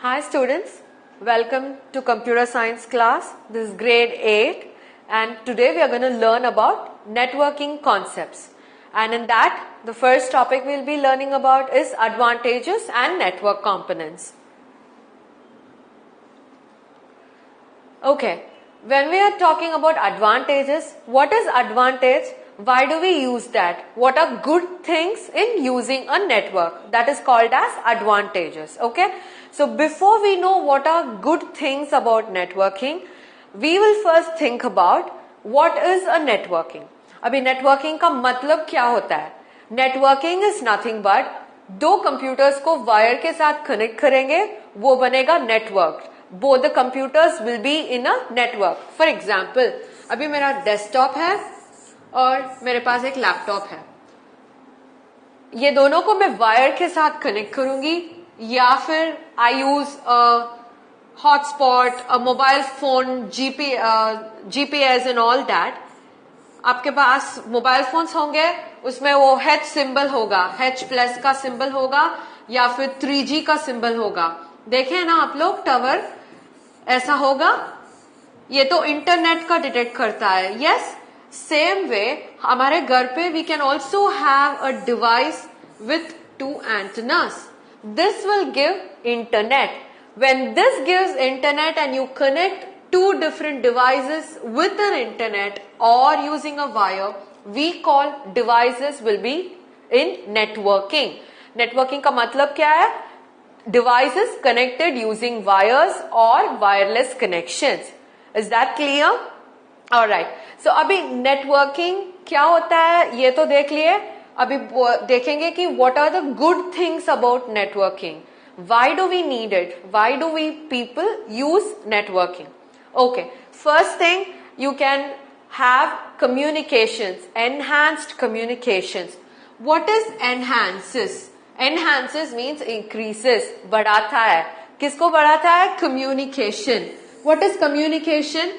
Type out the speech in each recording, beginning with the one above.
Hi students, welcome to computer science class. This is grade 8 and today we are going to learn about networking concepts. And in that, the first topic we'll be learning about is advantages and network components. Okay, when we are talking about advantages, what is advantage? Why do we use that? What are good things in using a network? That is called as advantages. Okay. So before we know what are good things about networking, we will first think about what is a networking. अभी networking का मतलब क्या होता है? Networking is nothing but दो computers को wire के साथ connect करेंगे, वो बनेगा network. Both the computers will be in a network. For example, अभी मेरा desktop है और मेरे पास एक लैपटॉप है. ये दोनों को मैं वायर के साथ कनेक्ट करूंगी या फिर I use hotspot, mobile phone, GPS and all that. आपके पास मोबाइल फोन्स होंगे, उसमें वो H सिंबल होगा, H+ का सिंबल होगा या फिर 3G का सिंबल होगा. देखें ना आप लोग, टावर ऐसा होगा. ये तो इंटरनेट का डिटेक्ट करता है. यस, सेम वे हमारे घर पे we can also have a device with 2 antennas. This will give internet. When this gives internet and you connect two different devices with an internet or using a wire, we call devices will be in networking. Networking का मतलब क्या है? Devices connected using wires or wireless connections. Is that clear? Alright. So अभी networking क्या होता है ये तो देख लिए. अभी देखेंगे कि what are the good things about networking. Why do we need it? Why do we people use networking? Okay. First thing, you can have communications, enhanced communications. What is enhances? Enhances means increases, बढ़ाता है. किसको बढ़ाता है? Communication. What is communication?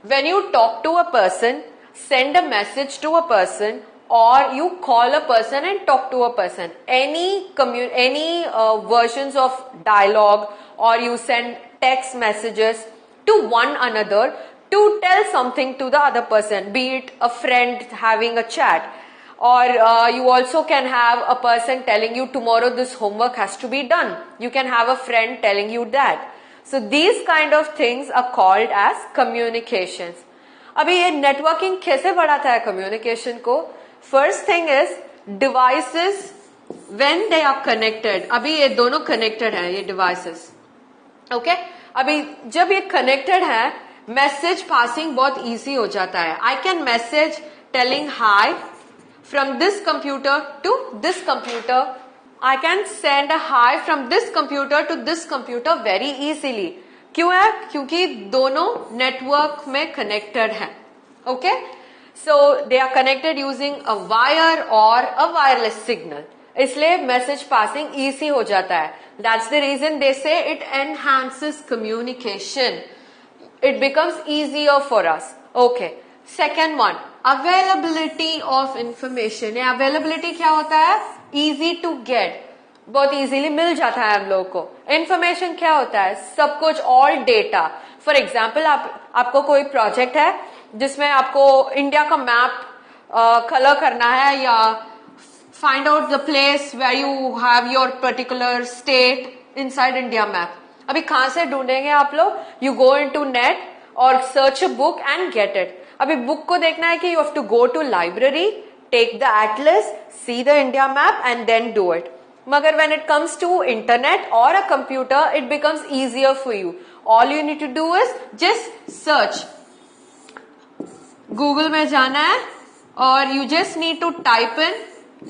When you talk to a person, send a message to a person, or you call a person and talk to a person, any versions of dialogue, or you send text messages to one another to tell something to the other person, be it a friend having a chat, or you also can have a person telling you tomorrow this homework has to be done. You can have a friend telling you that. So these kind of things are called as communications. अभी ये networking कैसे बढ़ाता है communication को? First thing is devices when they are connected. अभी ये दोनों connected हैं ये devices. Okay? अभी जब ये connected है, message passing बहुत easy हो जाता है. I can message telling hi from this computer to this computer. I can send a hi from this computer to this computer very easily. क्यों है? क्योंकि दोनों network में connected हैं. Okay? So they are connected using a wire or a wireless signal. इसलिए message passing easy हो जाता है. That's the reason they say it enhances communication. It becomes easier for us. Okay. Second one, availability of information. ये availability क्या होता है? Easy to get. बहुत easily मिल जाता है हम लोगों को. Information क्या होता है? सब कुछ, all data. For example, आपको कोई project है जिसमें आपको इंडिया का मैप कलर करना है या find out the place where you have your particular state inside India map. अभी कहाँ से ढूंढेंगे आप लोग? You go into net or search a book and get it. अभी बुक को देखना है कि you have to go to library, take the atlas, see the India map and then do it. मगर when it comes to internet or a computer, it becomes easier for you. All you need to do is just search. Google में जाना है और you just need to type in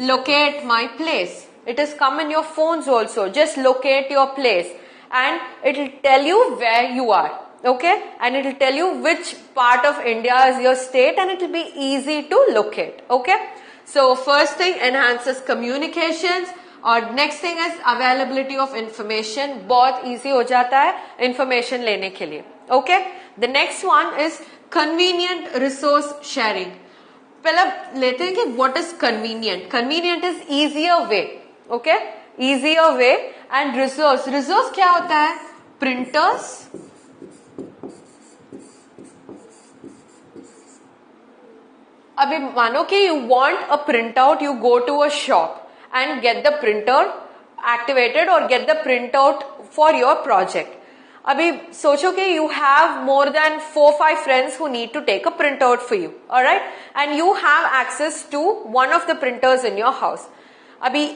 locate my place. It is come in your phones also. Just locate your place and it will tell you where you are. Okay? And it will tell you which part of India is your state and it will be easy to locate. Okay? So first thing enhances communications और next thing is availability of information. बहुत easy हो जाता है information लेने के लिए. Okay? The next one is convenient resource sharing. पहले लेते हैं कि what is convenient. Convenient is easier way. Okay? Easier way and resource. Resource क्या होता है? printers, अभी मानो कि you want a printout, you go to a shop and get the printer activated or get the printout for your project. अभी सोचो कि you have more than 4-5 friends who need to take a printout for you, alright? And you have access to one of the printers in your house. अभी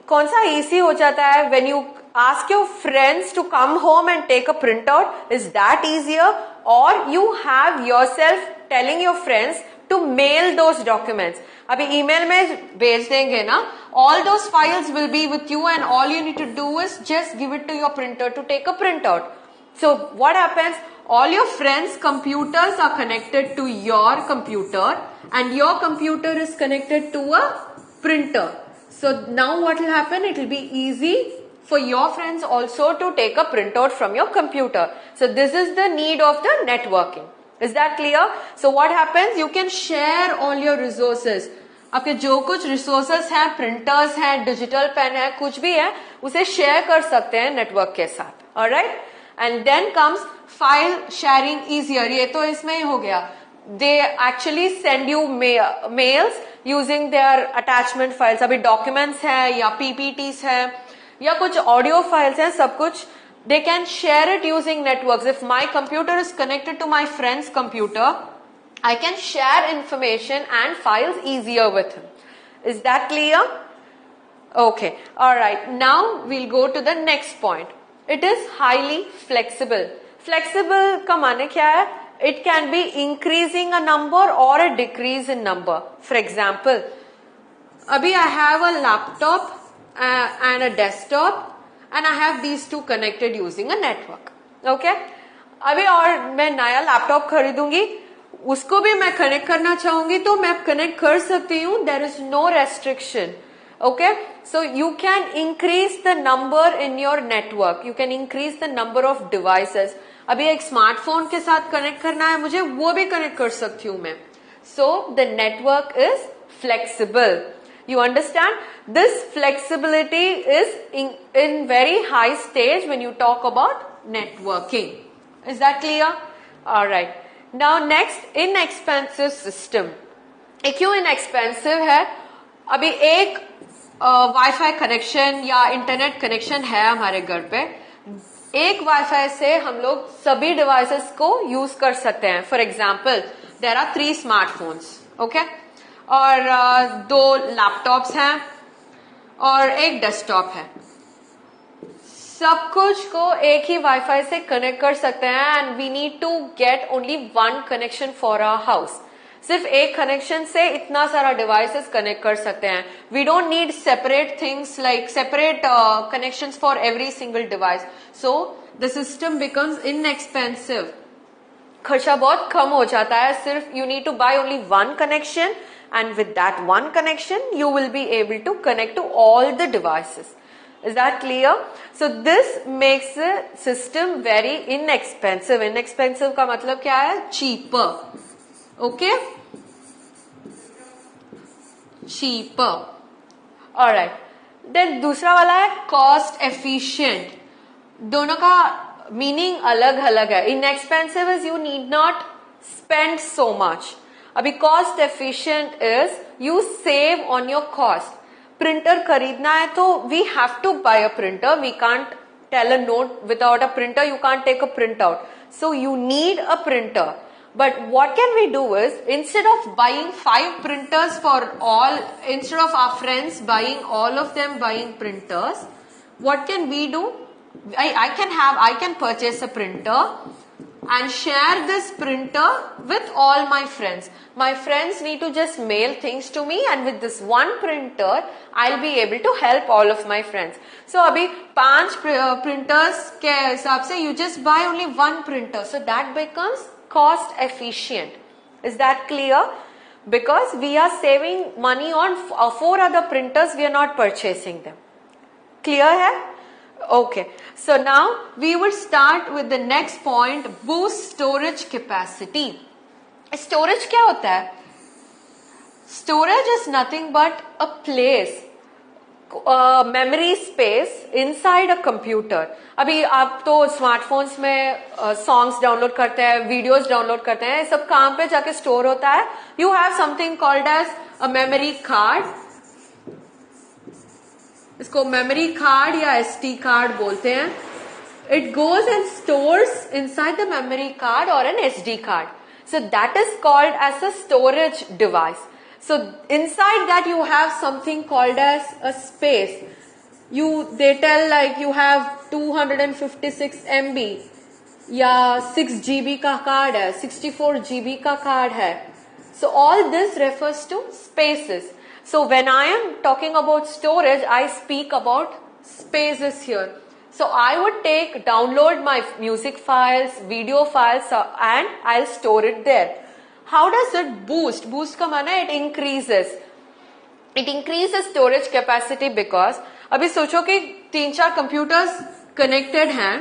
कौन सा easy हो जाता है when you ask your friends to come home and take a printout? Is that easier? Or you have yourself telling your friends to mail those documents? अभी email में भेज देंगे ना, all those files will be with you and all you need to do is just give it to your printer to take a printout. So what happens? All your friends' computers are connected to your computer and your computer is connected to a printer. So now what will happen? It will be easy for your friends also to take a printout from your computer. So this is the need of the networking. Is that clear? So what happens? You can share all your resources. आपके जो कुछ resources हैं, printers हैं, digital pen है, कुछ भी है, उसे share कर सकते हैं network के साथ. Alright? And then comes file sharing easier. ये तो इसमें ही हो गया. They actually send you mails using their attachment files. अभी documents हैं या PPTs हैं या कुछ audio files हैं, सब कुछ they can share it using networks. If my computer is connected to my friend's computer, I can share information and files easier with him. Is that clear? Okay. Alright. Now we'll go to the next point. It is highly flexible. Flexible का माने क्या है? It can be increasing a number or a decrease in number. For example, abhi I have a laptop and a desktop and I have these two connected using a network. Okay? अभी और मैं नया laptop खरीदूंगी, उसको भी मैं connect करना चाहूंगी तो मैं कनेक्ट कर सकती हूँ. There is no restriction. Okay? So you can increase the number in your network. You can increase the number of devices. अभी एक स्मार्टफोन के साथ कनेक्ट करना है मुझे, वो भी कनेक्ट कर सकती हूँ मैं. So the network is flexible. You understand? This flexibility is in very high stage when you talk about networking. Is that clear? Alright. Now next, inexpensive system. क्यों inexpensive है? अभी एक वाईफाई कनेक्शन या internet connection है हमारे घर पे, एक वाईफाई से हम लोग सभी डिवाइसेस को यूज कर सकते हैं. For example, there are 3 smartphones, okay, और 2 लैपटॉप्स हैं और एक डेस्कटॉप है. सब कुछ को एक ही वाईफाई से कनेक्ट कर सकते हैं and we need to get only 1 connection for our house. सिर्फ एक कनेक्शन से इतना सारा डिवाइसेस कनेक्ट कर सकते हैं. We don't need separate things like separate connections for every single device. So the system becomes inexpensive. खर्चा बहुत कम हो जाता है. सिर्फ you need to buy only 1 connection and with that 1 connection you will be able to connect to all the devices. Is that clear? So this makes the system very inexpensive. Inexpensive का मतलब क्या है? Cheaper. Okay? Cheaper. Alright. Then दूसरा वाला है cost efficient. दोनों का meaning अलग अलग है. Inexpensive is you need not spend so much. अभी cost efficient is you save on your cost. Printer खरीदना है तो we have to buy a printer. We can't tell a note without a printer. You can't take a print out. So you need a printer. But what can we do is instead of buying 5 printers for all, instead of our friends buying all of them buying printers, what can we do? I can purchase a printer and share this printer with all my friends. My friends need to just mail things to me and with this one printer I'll be able to help all of my friends. So abhi 5 printers ke hisab se you just buy only 1 printer. So that becomes cost efficient. Is that clear? Because we are saving money on 4 other printers, we are not purchasing them. Clear hai? Okay, so now we will start with the next point, boost storage capacity. Storage क्या होता है? Storage is nothing but a place. Memory space inside a computer. अभी आप तो smartphones में songs download करते हैं, videos download करते हैं, सब कहां पे जाके स्टोर होता है? You have something called as a memory card. इसको मेमोरी कार्ड या एसडी कार्ड बोलते हैं। It goes and stores inside the memory card और an SD card, so that is called as a storage device. So inside that you have something called as a space. They tell like you have 256 MB या 6 GB का card है, 64 GB का card है. So all this refers to spaces. So when I am talking about storage, I speak about spaces here. So I would download my music files, video files and I'll store it there. How does it boost? Boost का माना it increases. It increases storage capacity because अभी सोचो कि 3-4 computers connected हैं,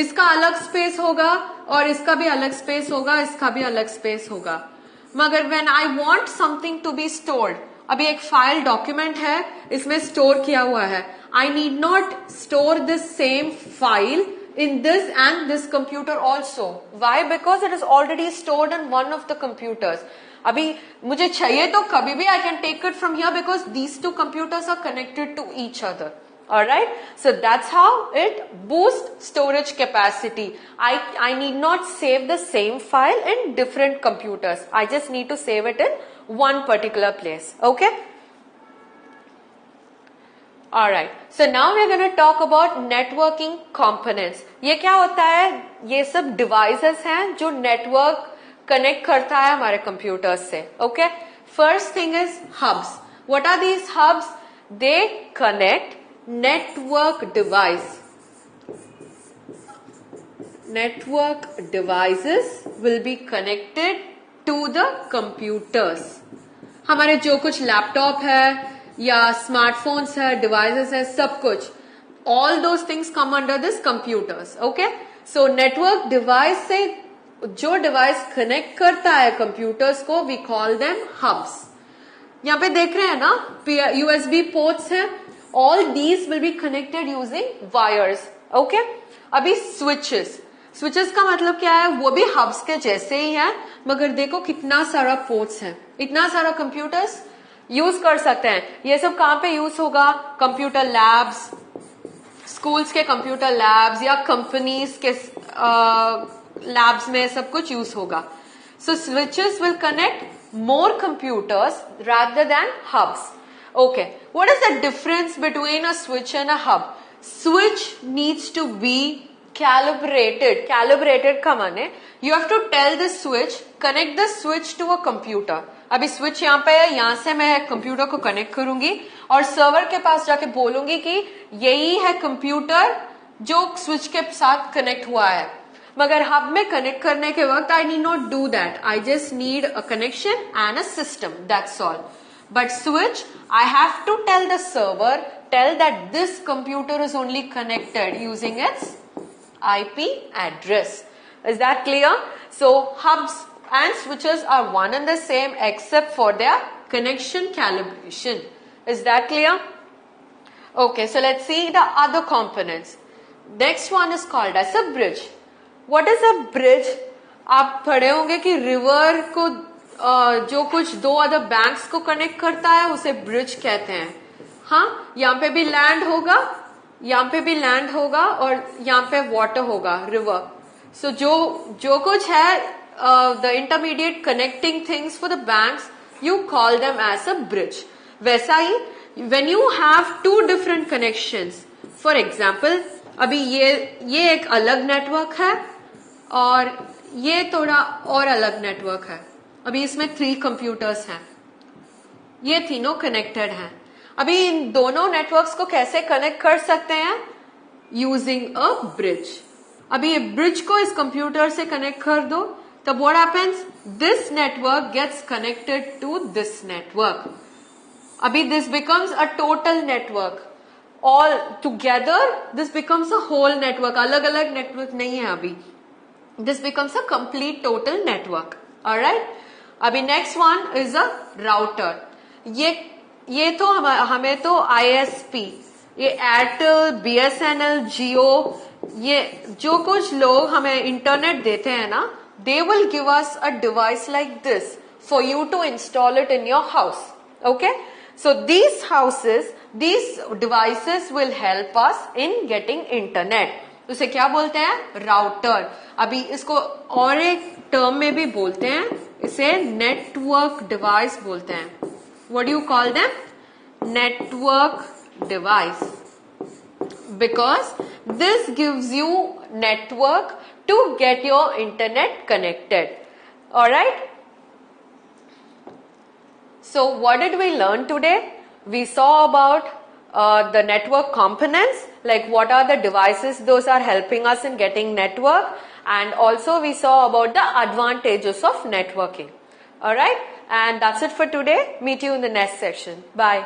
इसका अलग space होगा और इसका भी अलग स्पेस होगा, इसका भी अलग स्पेस होगा. मगर when I want something to be stored, अभी एक फाइल डॉक्यूमेंट है, इसमें स्टोर किया हुआ है. I need not store this same file in this and this computer also. Why? Because it is already stored in one of the computers. अभी मुझे चाहिए तो कभी भी I can take it from here because these two computers are connected to each other. Alright? So that's how it boosts storage capacity. I need not save the same file in different computers. I just need to save it in one particular place. Okay? Alright, so now we're going to talk about networking components. ये क्या होता है? ये सब devices हैं जो network connect करता है हमारे computers से. Okay? First thing is hubs. What are these hubs? They connect network device. Network devices will be connected to the computers. हमारे जो कुछ लैपटॉप है या स्मार्टफोन्स है, डिवाइसेस है, सब कुछ, all those things come under this computers. Okay, so network device से जो डिवाइस कनेक्ट करता है कंप्यूटर्स को, वी कॉल देम हब्स. यहाँ पे देख रहे हैं ना, यूएसबी पोर्ट्स हैं, all these will be connected using wires. Okay, अभी स्विचेस का मतलब क्या है? वो भी हब्स के जैसे ही है, मगर देखो कितना सारा पोर्ट्स है, इतना सारा कंप्यूटर्स यूज कर सकते हैं. ये सब कहां पे यूज होगा? कंप्यूटर लैब्स, स्कूल्स के कंप्यूटर लैब्स या कंपनीज के लैब्स में सब कुछ यूज होगा. So switches will connect more computers rather than hubs. Okay, what is the difference between a switch and a hub? Switch needs to be calibrated. Calibrated का माने you have to tell the switch, connect the switch to a computer. अभी switch यहाँ पे है, यहाँ से मैं computer को कनेक्ट करूंगी और सर्वर के पास जाके बोलूंगी कि यही है कंप्यूटर जो स्विच के साथ कनेक्ट हुआ है. मगर हब में कनेक्ट करने के वक्त I need not do that. I just need a connection and a system, that's all. But switch I have to tell the server, tell that this computer is only connected using its IP address. Is that clear? So hubs and switches are one and the same except for their connection calibration. Is that clear? Okay, so let's see the other components. Next one is called as a bridge. What is a bridge? आप पढ़े होंगे कि river को जो कुछ दो other banks को connect करता है उसे ब्रिज कहते हैं. हाँ, यहाँ पे भी लैंड होगा, यहाँ पे भी लैंड होगा और यहाँ पे वाटर होगा, रिवर. सो जो कुछ है the intermediate connecting things for the banks, you call them as a bridge. वैसा ही when you have two different connections, for example अभी ये एक अलग नेटवर्क है और ये थोड़ा और अलग नेटवर्क है. अभी इसमें 3 कंप्यूटर्स हैं, ये तीनों कनेक्टेड हैं. अभी इन दोनों नेटवर्क्स को कैसे कनेक्ट कर सकते हैं? Using a bridge. अभी ये ब्रिज को इस कंप्यूटर से कनेक्ट कर दो, तब what happens? This network gets connected to this network. अभी this becomes a total network. All together this becomes a whole network. अलग अलग नेटवर्क नहीं है अभी. This becomes a complete total network. Alright, अभी next one is a router. ये ये तो हमें तो ISP, ये एयरटेल, BSNL, जियो, ये जो कुछ लोग हमें इंटरनेट देते हैं ना, they will give us a device like this for you to install it in your house. Okay, so these devices will help us in getting internet. उसे क्या बोलते हैं? राउटर. अभी इसको और एक टर्म में भी बोलते हैं, इसे नेटवर्क डिवाइस बोलते हैं. What do you call them? Network device. Because this gives you network to get your internet connected. Alright? So what did we learn today? We saw about the network components, like what are the devices those are helping us in getting network, and also we saw about the advantages of networking. Alright? And that's it for today. Meet you in the next section. Bye.